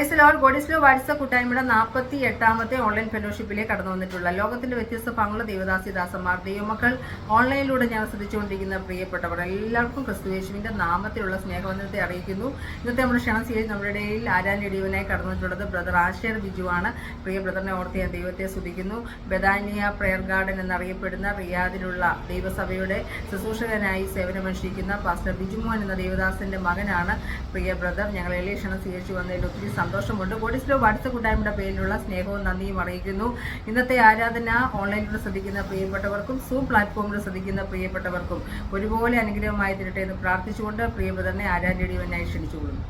Praise Lord. ഗോഡിസ്ലോ WhatsApp കൂട്ടായ്മയുടെ 48ാമത്തെ online ഫെലോഷിപ്പിലേക്ക് കടന്നു വന്നിട്ടുള്ള ലോകത്തിന്റെ വ്യത്യസ്ത ഭാഗങ്ങളുള്ള ദൈവദാസിദാസന്മാർ, ദൈവമക്കൾ, ഓൺലൈനിലൂടെ ഞാൻ ശ്രദ്ധിച്ചുകൊണ്ടിരിക്കുന്ന പ്രിയപ്പെട്ടവർ എല്ലാവർക്കും ക്രിസ്തുയേശുവിന്റെ നാമത്തിലുള്ള സ്നേഹവന്ദനത്തെ അറിയിക്കുന്നു. ഇന്നത്തെ നമ്മുടെ ക്ഷണം സ്വീകരിച്ച് നമ്മുടെ ഇടയിൽ ആരാധനയുടേവനായി കടന്നു വന്നിട്ടുള്ളത് ബ്രദർ ആശേർ ബിജുവാണ്. പ്രിയ ബ്രദറിനെ ഓർത്ത് ഞാൻ ദൈവത്തെ സ്തുതിക്കുന്നു. ബെഥാനിയ പ്രെയർ ഗാർഡൻ എന്നറിയപ്പെടുന്ന റിയാദിലുള്ള ദൈവസഭയുടെ ശുശ്രൂഷകനായി സേവനമനുഷ്ഠിക്കുന്ന പാസ്റ്റർ ബിജുമോൻ എന്ന ദൈവദാസന്റെ മകനാണ് പ്രിയ ബ്രദർ. ഞങ്ങൾ എളിയ ക്ഷണം സ്വീകരിച്ചു വന്നതിൽ ഒത്തിരി സന്തോഷമുണ്ട്. ഗോഡിസ്ലോ വാട്സപ്പ് കൂട്ടായ്മയുടെ പേരിലുള്ള സ്നേഹവും നന്ദിയും അറിയിക്കുന്നു. ഇന്നത്തെ ആരാധന ഓൺലൈനിലൂടെ ശ്രദ്ധിക്കുന്ന പ്രിയപ്പെട്ടവർക്കും സൂം പ്ലാറ്റ്ഫോമിലൂടെ ശ്രദ്ധിക്കുന്ന പ്രിയപ്പെട്ടവർക്കും ഒരുപോലെ അനുഗ്രഹമായി തീരട്ടെ എന്ന് പ്രാർത്ഥിച്ചുകൊണ്ട് പ്രിയ ബ്രദറിനെ ആരാധനയുടേവനായി ക്ഷണിച്ചുകൊള്ളുന്നു.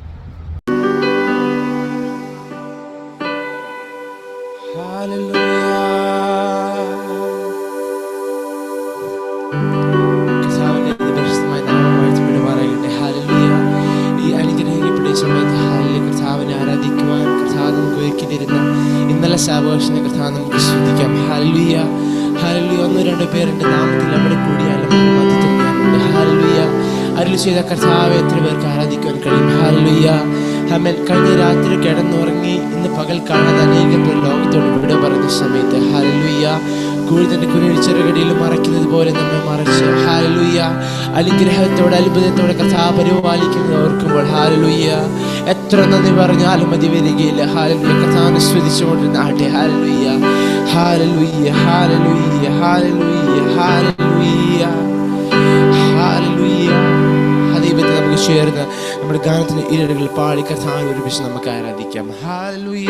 ഇന്നലെ സാവകാശിനെ കർത്താവ് നമുക്ക് ശ്രദ്ധിക്കാം. Hallelujah, hallelujah. 1-2 പേരുടെ നാമത്തിൽ നമ്മുടെ കൂടിയാലും മധ്യത്തിൽ ഞാനുണ്ട്. ഹല്ലേലൂയ. അരുളി ചെയ്ത കർത്താവെ എത്ര പേർക്ക് ആരാധിക്കാൻ കഴിയും. ഹല്ലേലൂയ. ആമേൻ. കഴിഞ്ഞ രാത്രി കിടന്നുറങ്ങി ഇന്ന് പകൽ കാണാതെ അനേകം പേർ ലോകത്തോട് ഇവിടെ പറയുന്ന സമയത്ത് ഹല്ലേലൂയ കൂടുതൽ കുനിഴിച്ചിറകടിയിൽ മറയ്ക്കുന്നത് പോലെ നമ്മെ മറച്ച് ഹല്ലേലൂയ അനുഗ്രഹത്തോടെ അത്ഭുതത്തോടെ കർത്താവ് പരിപാലിക്കുന്നത് ഓർക്കുമ്പോൾ ഹല്ലേലൂയ എത്ര നന്ദി പറഞ്ഞാലും മതി വരികയില്ല. ഹല്ലേലൂയ. കർത്താവിനെ സ്തുതിച്ചുകൊണ്ടിരുന്ന ആട്ടെ. Hallelujah, hallelujah, hallelujah, hallelujah, hallelujah, hallelujah. ദൈവത്തെ നമുക്ക് ചേർന്ന് നമ്മുടെ ഗാനത്തിന്റെ ഇരടുകൾ പാടി കർത്താവിനെ ഒരുമിച്ച് നമുക്ക് ആരാധിക്കാം. ഹല്ലേലൂയ.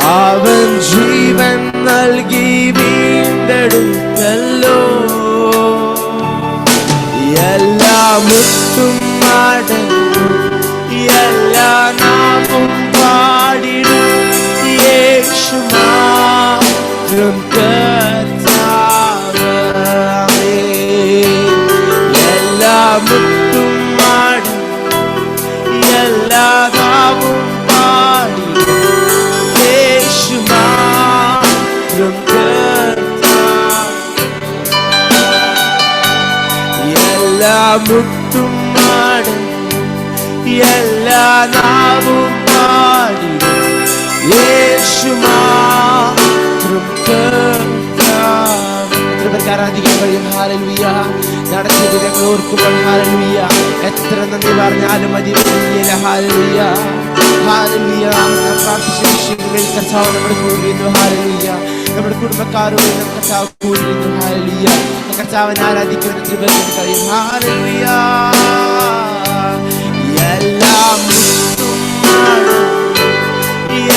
അവൻ ജീവൻ നൽകി വീണ്ടെടുത്തല്ലോ. എല്ലാ മുത്തും മടങ്ങും, എല്ലാ നാവും പാടിടും യേശു മാത്രം കർത്താവ്. എല്ലാ മുത്തും മടങ്ങും, എല്ലാ നാവും പാടിടും യേശു മാത്രം കർത്താവ്. എല്ലാ മുത്തും മടങ്ങും, എല്ലാ നാവും പാടിടും യേശു മാത്രം കർത്താവ്. എത്ര പേർക്ക് ആരാധിക്കാൻ കഴിയും? ഹല്ലേലൂയ. നടത്തിയത് ഞങ്ങൾ ഓർക്കുമ്പോൾ ഹല്ലേലൂയ. എത്ര നന്ദി പറഞ്ഞാലും മതി. Hallelujah, hallelujah. നാം പ്രാർത്ഥിച്ച വിഷയങ്ങളിൽ കർത്താവ് നമ്മുടെ കൂടിയിരുന്നു. ഹല്ലേലൂയ. നമ്മുടെ കുടുംബക്കാരോട് കർത്താവ് കൂടിയിരുന്നു. ഹല്ലേലൂയ. കർത്താവിനെ ആരാധിക്കാൻ എത്ര പേർക്ക് കഴിയും? ഹല്ലേലൂയ. എല്ലാ മുത്തും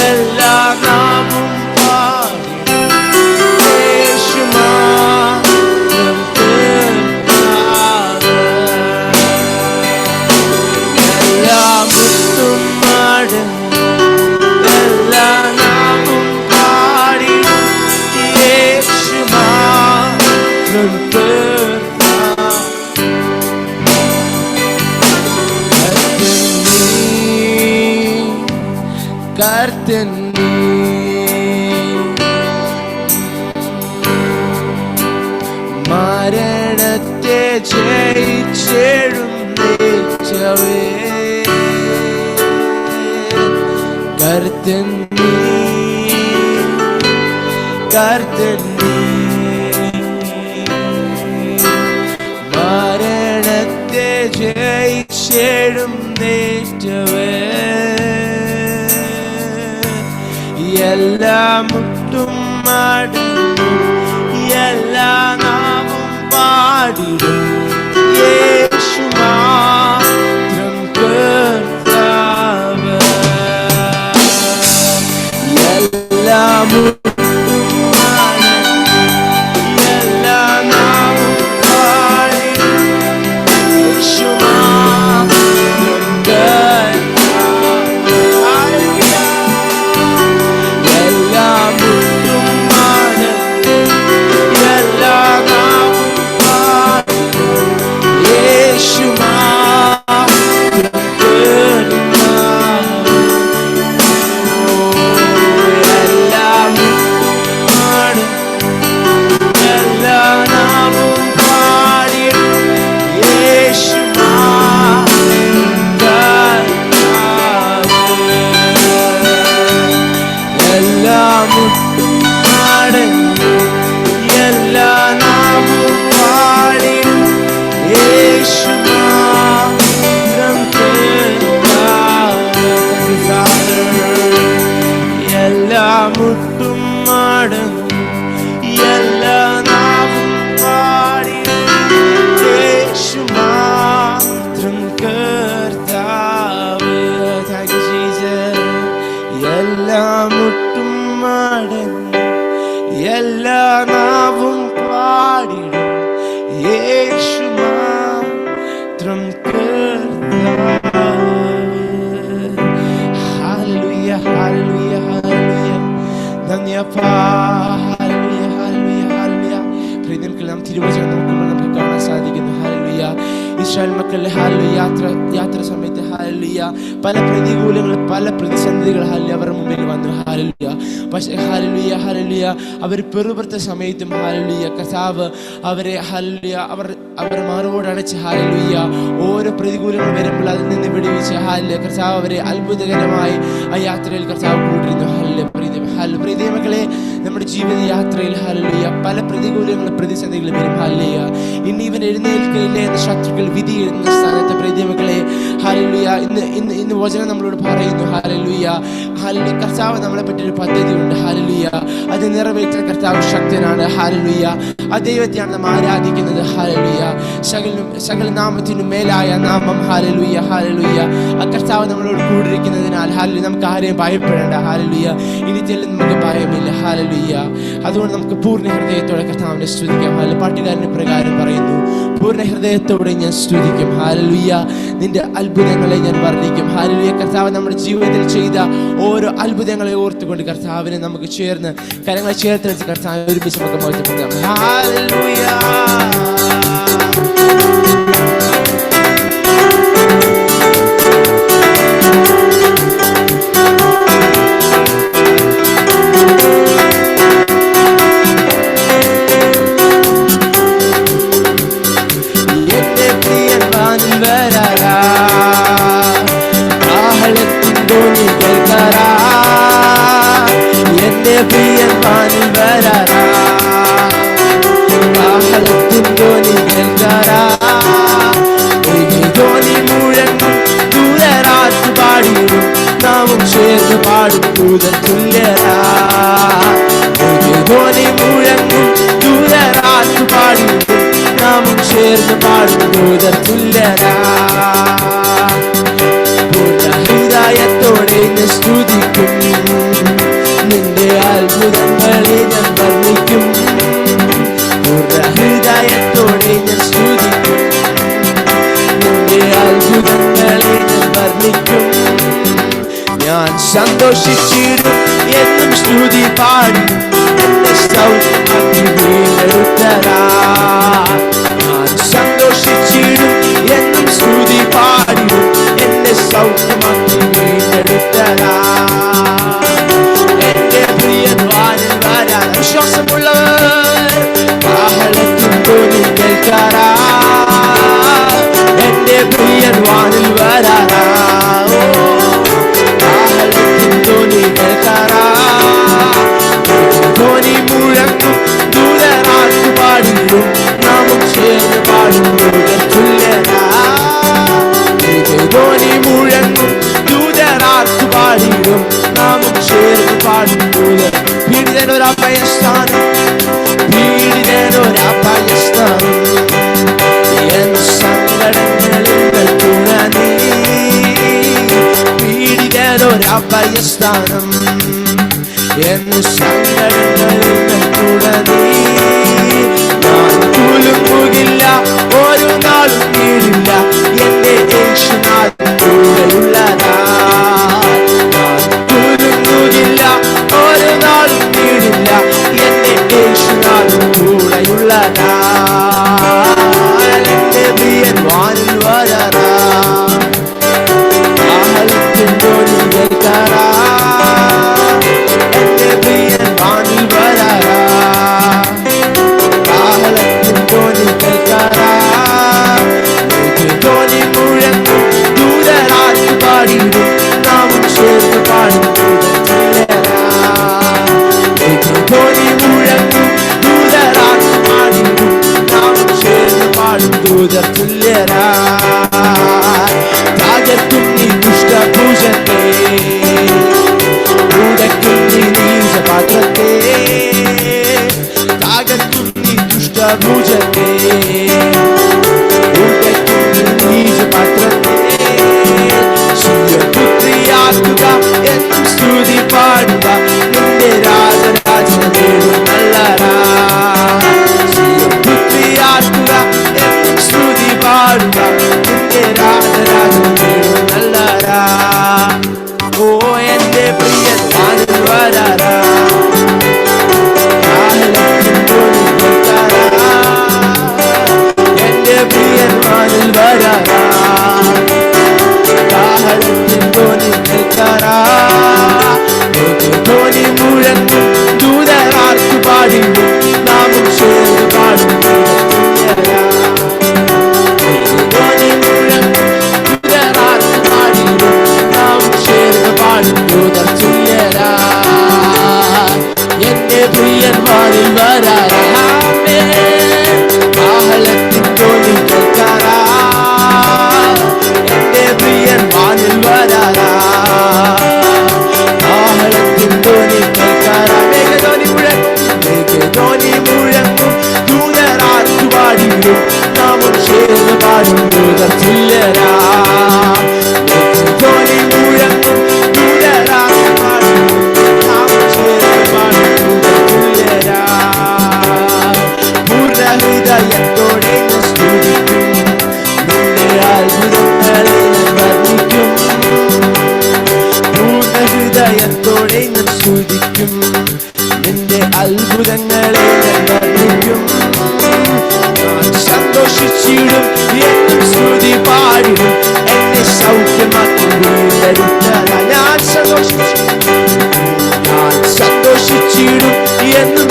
എല്ലാ നാവും പാടിടും യേശു മാത്രം കർത്താവ്. എല്ലാ മുത്തും മടങ്ങും, എല്ലാ നാവും പാടിടും യേശു മാത്രം കർത്താവ്. കർത്തൻ നീ, മരണത്തെ ജയിച്ചെഴുന്നേറ്റവേ. കർത്തൻ നീ, കർത്തൻ നീ, മരണത്തെ ജയിച്ചെഴുന്നേറ്റവേ. എല്ലാ മുട്ടും മടങ്ങും, എല്ലാ നാവും പാടിടും യേശു മാത്രം കർത്താവ്. എല്ലാ മുട്ടും മടങ്ങും, എല്ലാ നാവും പാടിടും യേശു മാത്രം കർത്താവ്. മുട്ടും മടങ്ങും, എല്ലാ നാവും പാടിടും യേശു മാത്രം കർത്താവ്. Thank you, Jesus. എല്ലാ മുട്ടും മടങ്ങും, എല്ലാ നാവും പാടിടും യേശു മാത്രം കർത്താവ്. Hallelujah, hallelujah, hallelujah. നന്ദിയപ്പാ. Hallelujah, hallelujah, hallelujah. പ്രിയപ്പെട്ടവരെല്ലാം തിരുവചനം നോക്കുമ്പോൾ നമുക്ക് കാണാൻ സാധിക്കുന്നു. ഹല്ലേലൂയ. ഇസ്രായേൽ മക്കളുടെ ഹല്ലേലൂയ യാത്ര സമയത്ത് ഹല്ലേലൂയ പല പ്രതികൂലങ്ങൾ, പല പ്രതിസന്ധികൾ ഹല്ലേലൂയ അവരുടെ മുമ്പിൽ വന്നു. ഹല്ലേലൂയ. പക്ഷേ ഹല്ലേലൂയ, ഹല്ലേലൂയ അവർ പെറുപെടുത്ത സമയത്തും ഹല്ലേലൂയ കർത്താവ് അവരെ ഹല്ലേലൂയ അവരെ മാറോട് അടച്ച് ഹല്ലേലൂയ ഓരോ പ്രതികൂലങ്ങൾ വരുമ്പോൾ അതിൽ നിന്ന് വിടുവിച്ച് ഹല്ലേലൂയ കർത്താവ് അവരെ അത്ഭുതകരമായി ആ യാത്രയിൽ കർത്താവ് കൂട്ടിരുന്നു. ഹല്ലേലൂയ. പ്രിയ മക്കളെ, നമ്മുടെ ജീവിതയാത്രയിൽ ഹല്ലേലൂയ പല പ്രതികൂലങ്ങളും പ്രതിസന്ധികളും വരും. ഹല്ലേലൂയ ഇന്ന് ഇവൻ എഴുന്നേൽക്കില്ല എന്ന ശത്രുക്കൾ വിധി എഴുതുന്ന സ്ഥാനത്ത് പ്രതിമകളെ ഹല്ലേലൂയ ഇന്ന് വചനം നമ്മളോട് പറയുന്നു. ഹല്ലേലൂയ ഹല്ലേലൂയ കർത്താവ് നമ്മളെ പറ്റി ഒരു പദ്ധതിയുണ്ട്. ഹല്ലേലൂയ അത് നിറവേറ്റാൻ കർത്താവ് ശക്തനാണ്. ഹല്ലേലൂയ ആ ദൈവത്തെയാണ് നാം ആരാധിക്കുന്നത്. ഹല്ലേലൂയ സകല നാമത്തിനും മേലായ നാമം. ഹല്ലേലൂയ ഹല്ലേലൂയ ആ കർത്താവ് നമ്മളോട് കൂടിയിരിക്കുന്നതിനാൽ ഹല്ലേലൂയ നമുക്ക് ആരെയും ഭയപ്പെടേണ്ട. ഹല്ലേലൂയ ഇനി ചെല്ലും നമുക്ക് ഭയമില്ല. ഹല്ലേലൂയ അതുകൊണ്ട് നമുക്ക് പൂർണ്ണ ഹൃദയത്തോടെ കർത്താവിനെ സ്തുതിക്കാം. ഹല്ലേലൂയ പാട്ടുകാരന് പ്രകാരം പറയുന്നു, പൂർണ്ണ ഹൃദയത്തോടെ ഞാൻ സ്തുതിക്കും. ഹല്ലേലൂയ നിന്റെ അത്ഭുതങ്ങളെ ഞാൻ വർണ്ണിക്കും. ഹല്ലേലൂയ കർത്താവ് നമ്മുടെ ജീവിതത്തിൽ ചെയ്ത ഓരോ അത്ഭുതങ്ങളെ ഓർത്തുകൊണ്ട് കർത്താവിനെ നമുക്ക് ചേർന്ന് കരങ്ങളെ ചേർത്ത് വെച്ച് കർത്താവ് ഒരുമിച്ച് നമുക്ക് മോചിപ്പിക്കാം. ഹല്ലേലൂയ ഹൃദയത്തോടെ ഞാൻ സ്തുതിക്കും, നിന്റെ അത്ഭുതങ്ങളെ ഞാൻ വർണ്ണിക്കും. ഹൃദയത്തോടെ ഞാൻ സ്തുതിക്കും, നിന്റെ അത്ഭുതങ്ങളെ ഞാൻ വർണ്ണിക്കും. ഞാൻ സന്തോഷിച്ചിടും എന്നും സ്തുതി പാടി എന്നെ സൗഖ്യമാക്കി വീണ്ടെടുത്തരാ. ഞാൻ സന്തോഷിച്ചിടും എന്നും സ്തുതി പാടിടും എന്നെ സൗഖ്യമാക്കി വീണ്ടെടുത്തരാ. എന്റെ പ്രിയൻ വാനിൽ വരാൻ വിശ്വാസമുള്ളവർ കാഹളത്തിൻ ധ്വനി കേൾക്കാറാ. എന്റെ പ്രിയൻ വാനിൽ വരാറാ. ധ്വനി മുഴങ്ങും ദൂതരാത്തു പാടിടും നാമം ചേർന്ന് പാടും തുല്യരാ. ധ്വനി മുഴങ്ങും ദൂതരാത്തു പാടിടും നാമം ചേർന്ന് പാടും ദൂതർ. പീഡിതനൊരഭയസ്ഥാനം, പീഡിതനൊരഭയസ്ഥാനം, എൻ സങ്കടങ്ങളിൽ തുണ നീ. പീഡിതനൊരഭയസ്ഥാനം, എൻ സങ്കടങ്ങളിൽ തുണ നീ. ഞാൻ കുലുങ്ങുകില്ല, ഒരു നാളും വീഴില്ല, എന്റെ യേശുനാഥൻ കൂടെയുള്ളതാ. ഞാൻ കുലുങ്ങുകില്ല, ഒരു നാളും വീഴില്ല, എന്റെ യേശുനാഥൻ കൂടെയുള്ളതാ. എന്റെ പ്രിയൻ വാനിൽ വരാറാ. കാഹളത്തിൻ ധ്വനി കേൾക്കാറാ. എന്റെ പ്രിയൻ വാനിൽ വരാറാ. കാഹളത്തിൻ ധ്വനി കേൾക്കാറാ. ധ്വനി മുഴങ്ങും ദൂതരാത്തു പാടിടും നാമം ചേർന്ന് പാടും ധ്വനി മുഴങ്ങും ദൂതരാത്തു പാടിടും നാമം ചേർന്ന് പാടും ദൂതർ തുല്യരാ. തകർക്കും നീ ദുഷ്ടഭുജത്തെ, ഉടയ്ക്കും നീ നീചപാത്രത്തെ. തകർക്കും നീ ദുഷ്ടഭുജത്തെ, ഉടയ്ക്കും നീ നീചപാത്രത്തെ.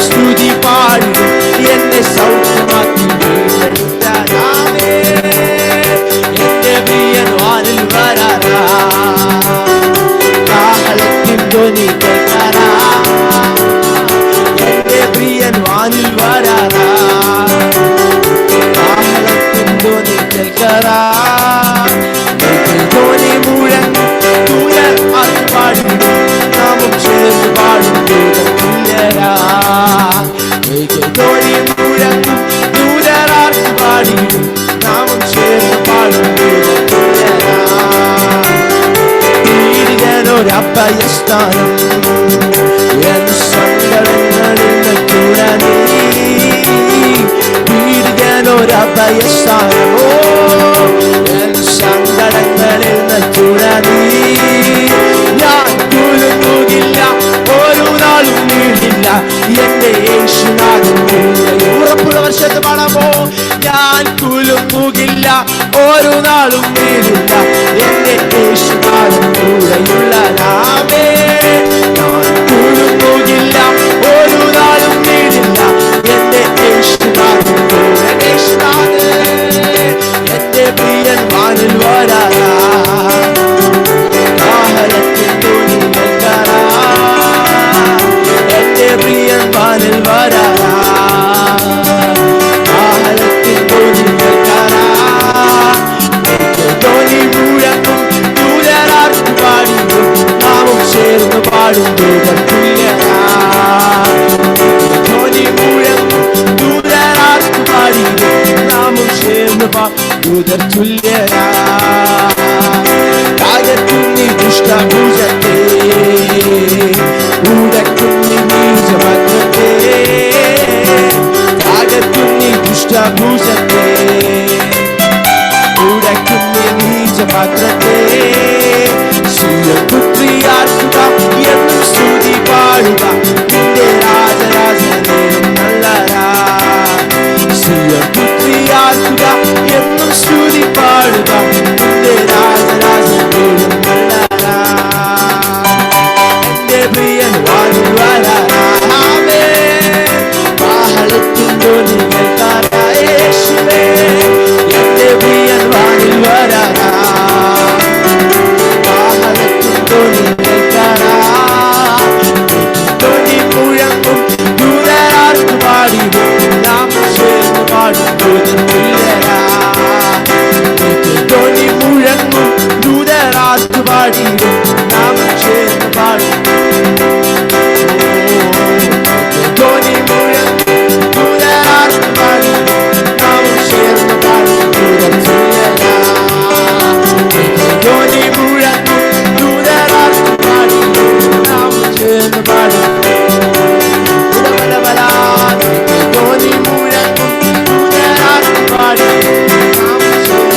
സ്തുതി പാടും എന്നെ സൗഖ്യമാക്കി വീണ്ടെടുത്തതാമേ. എന്റെ പ്രിയൻ വാനിൽ വരാറാ, കാഹളത്തിൻ ധ്വനി കേൾക്കാറാ. എന്റെ പ്രിയൻ വാനിൽ വരാറാ, കാഹളത്തിൻ ധ്വനി കേൾക്കാറാ. ധ്വനി മുഴങ്ങും ദൂതർ അത് പാടിടും, നാമം ചേർന്ന് പാടും ദൂതർ തുല്യരാ. ധ്വനി മുഴങ്ങും ദൂതർ ആർത്ത് പാടിടും, നാമം ചേർന്ന് പാടും ദൂതർ തുല്യരാ. ഒരഭയസ്ഥാനം എൻ സങ്കടങ്ങളിൽ തുടങ്ങി, വീടുകാനൊരഭയസ്ഥാനമോ എൻ സങ്കടങ്ങളിൽ തുടങ്ങി. ഞാൻ കുലുങ്ങുകില്ല, ഒരു നാളും വീടില്ല, എന്റെ യേശുനാഥൻ കൂടെ. ഉറപ്പുള്ള വർഷത്ത് പാടാമോ? ഞാൻ കുലുങ്ങുകില്ല, ഒരു നാളും വീടില്ല, എന്റെ യേശുനാഥൻ കൂടെയുള്ളതാമേ. ഞാൻ കുലുങ്ങുകില്ല, ഒരു നാളും വീടില്ല, എന്റെ യേശുനാഥൻ കൂടെ. എന്റെ പ്രിയൻ വാനിൽ വരാറാ, കാഹളത്തിൻ ധ്വനി കേൾക്കാറാ. എന്റെ പ്രിയൻ വാനിൽ വരാറാ, കാഹളത്തിൻ ധ്വനി കേൾക്കാറാ. ധ്വനി മുഴങ്ങും ദൂതരാർത്ത് പാടിടും, നാമം ചേർന്ന് പാടും ദൂതർ തുല്യരാ. ധ്വനി മുഴങ്ങും ദൂതരാർത്ത് പാടിടും, നാമം ചേർന്ന് പാടും ദൂതർ തുല്യരാ. താഴത്തുന്നി ദുഷ്ടഭുജത്തെ, ഉടക്കുന്നി നീചഭദ്രത്തെ. താഴത്തുന്നി ദുഷ്ടഭുജത്തെ, ഉടക്കുന്നി നീചഭദ്രത്തെ. പുത്രിയാർക്കുക എന്നും സ്തുതി പാടുക, നിന്റെ രാജരാജനേരും നല്ലരാ. പുത്രിയാർക്കുക എന്നും സ്തുതി പാടുക, നിന്റെ രാജരാജനേരും നല്ലരാ. എന്റെ പ്രിയൻ വാനിൽ വരാറാ, കാഹളത്തിൻ ധ്വനി കേൾക്കാറാ. യേശുവേ, എന്റെ പ്രിയൻ വാനിൽ വരാറാ, കാഹളത്തിൻ ധ്വനി കേൾക്കാറാ. ധ്വനി മുഴങ്ങും ദൂതരാർത്ത് പാടിടും, നാമം ചേർന്ന് പാടും ദൂതർ തുല്യരാ. ധ്വനി മുഴങ്ങും ദൂതരാർത്ത് പാടിടും, നാമം ചേർന്ന് പാടും. ധ്വനി മുഴങ്ങും ദൂതരാർത്ത് പാടിടും, നാമം ചേർന്ന് പാടും ദൂതർ തുല്യരാ. ധ്വനി മുഴങ്ങും ദൂതരാർത്ത് പാടിടും, നാമം ചേർന്ന് പാടും. ധ്വനി മുഴങ്ങും ദൂതരാർത്ത് പാടിടും, നാമം ചേർന്ന്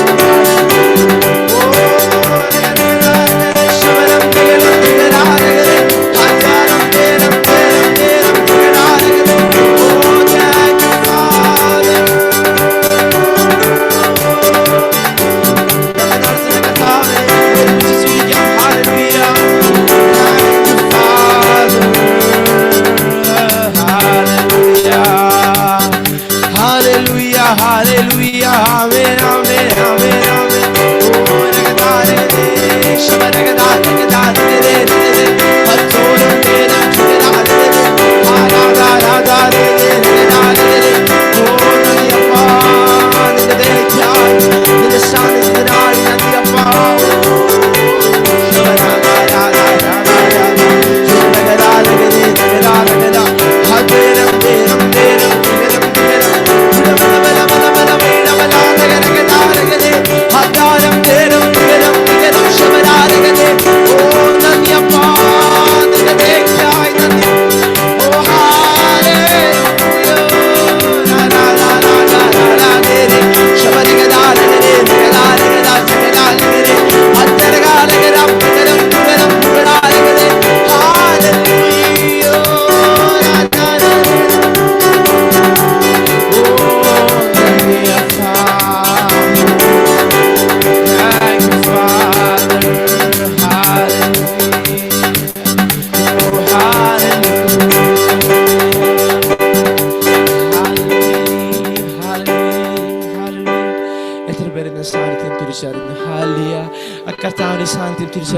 Hallelujah, amen, amen, amen, amen. Oh, ragadare, shabaragada, ragadare, hattoram tera, ragadare, ragadare, ragadare. Oh, nandiyappa, ninde kyaai, ninde shan, ninde naai, nandiyappa. Shabaragada, ragadare, ragadare, hattoram tera, hadaram teram teram teram shabaragade. Oh, nandiyappa,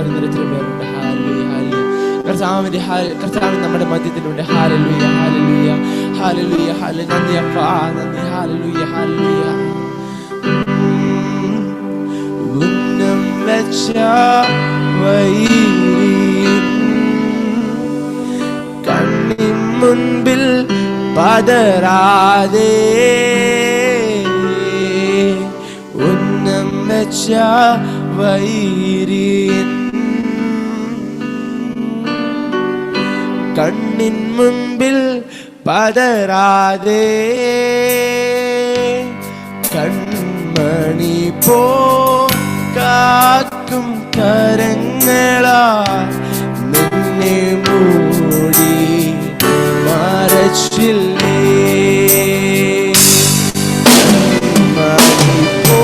തിരിച്ചറിയുന്ന എത്ര പേരുണ്ട്. Hallelujah, hallelujah. കർത്താവിൻ നമ്മുടെ മധ്യത്തിലുണ്ട്. Hallelujah, hallelujah, hallelujah, hallelujah. നന്ദി അപ്പാ, നന്ദി. Hallelujah, hallelujah. ഉന്നം വെച്ച വഴിയിൽ കണ്ണിൻ മുൻപിൽ പതറാതെ ഉന്നം വെച്ച വൈരിയൻ കണ്ണിൻ മുൻപിൽ പതറാതെ കൺമണി പോ കാക്കും കരങ്ങളാ നിന്നെ മൂടി മറച്ചില്ലേ. കൺമണി പോ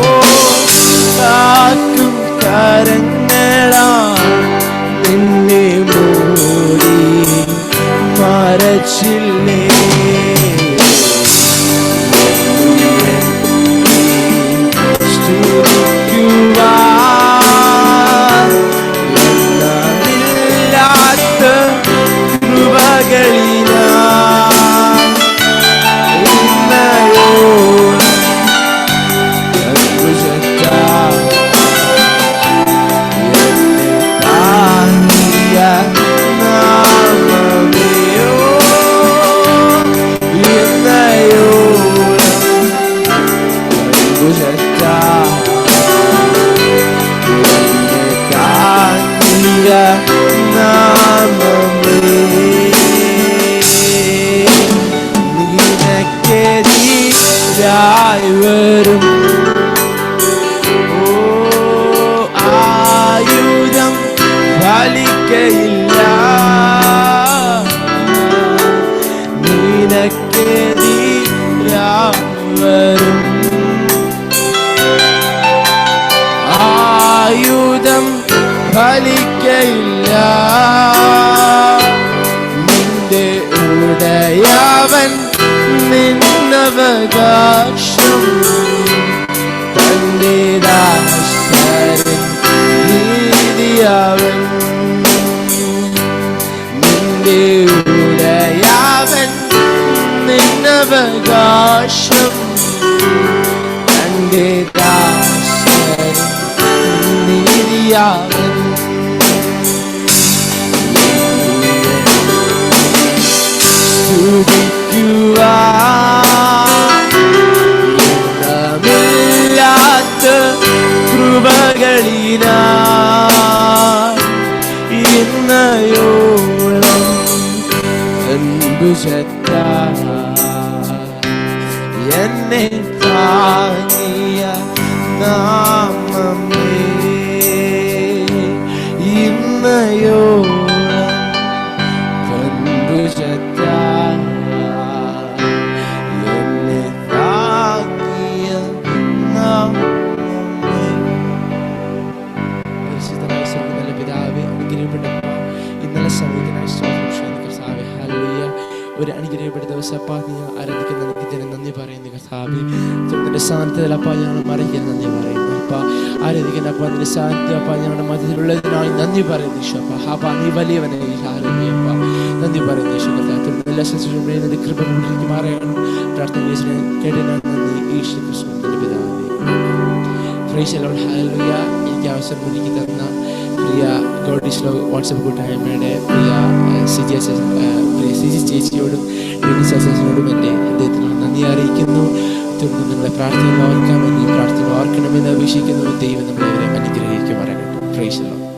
കാക്കും കരങ്ങളാ നിന്നെ മൂടി മറച്ചില്ലേ. വരും ആയുധം ഫലിക്കയില്ല. നിനക്കെതിരാവരും ആയുധം ഫലിക്കയില്ല. നിന്റെ ഉടയവൻ നിന്നവകാശം തന്റെ ദാസരിൻ നീതിയവൻ. നിന്റെ ഉടയവൻ നിന്നവകാശം തന്റെ ദാസരിൻ നീതിയവൻ. ില്ലാത്ത കൃപകളിനാ ഇന്നയോളം അൻപുചത്ത എന്നെ താങ്ങിയ നാമമേ ഇന്നയോളം അൻപുചത്ത ഒരു അനുഗ്രഹപ്പെട്ട ദിവസം അപ്പാ നീ ആരാധിക്കുന്ന ജനം നന്ദി പറയുന്നു കർത്താവേ. നിന്റെ സാന്നിധ്യത്തിൽ അപ്പാ ഞങ്ങൾ മറിക്കാൻ നന്ദി പറയുന്നു അപ്പാ. ആരാധിക്കുന്ന അപ്പാ നിന്റെ സാന്നിധ്യം അപ്പാ ഞങ്ങളുടെ മധ്യത്തിലുള്ളതിനായി നന്ദി പറയുന്നു ഈശോ അപ്പാ. അപ്പാ നീ വലിയവനെ അപ്പാ നന്ദി പറയുന്നു ഈശോ കർത്താവ്. എല്ലാ ശുശ്രൂഷയും കൃപ കൊണ്ടിരിക്കും മാറണം. പ്രാർത്ഥന കേട്ടതിനാൽ നന്ദി ഈശോ ക്രിസ്തുവിന്റെ പിതാവേ. Praise the Lord. ഹല്ലേലൂയ. എനിക്ക് അവസരം ഒരുക്കി തന്ന പ്രിയ ഗോഡ് ഈസ് ലവ് വാട്സപ്പ് കൂട്ടായ്മയുടെ പ്രിയ സിജി ചേച്ചിയോടും ോടും എൻ്റെ അദ്ദേഹത്തിന് നന്ദി അറിയിക്കുന്നു. തുടർന്ന് നിങ്ങളെ പ്രാർത്ഥന ഓർക്കാമെന്ന് പ്രാർത്ഥന ഓർക്കണമെന്ന് അപേക്ഷിക്കുന്നു. ദൈവം നമ്മളെ അനുഗ്രഹിക്കുമാറാകട്ടെ. Praise the Lord.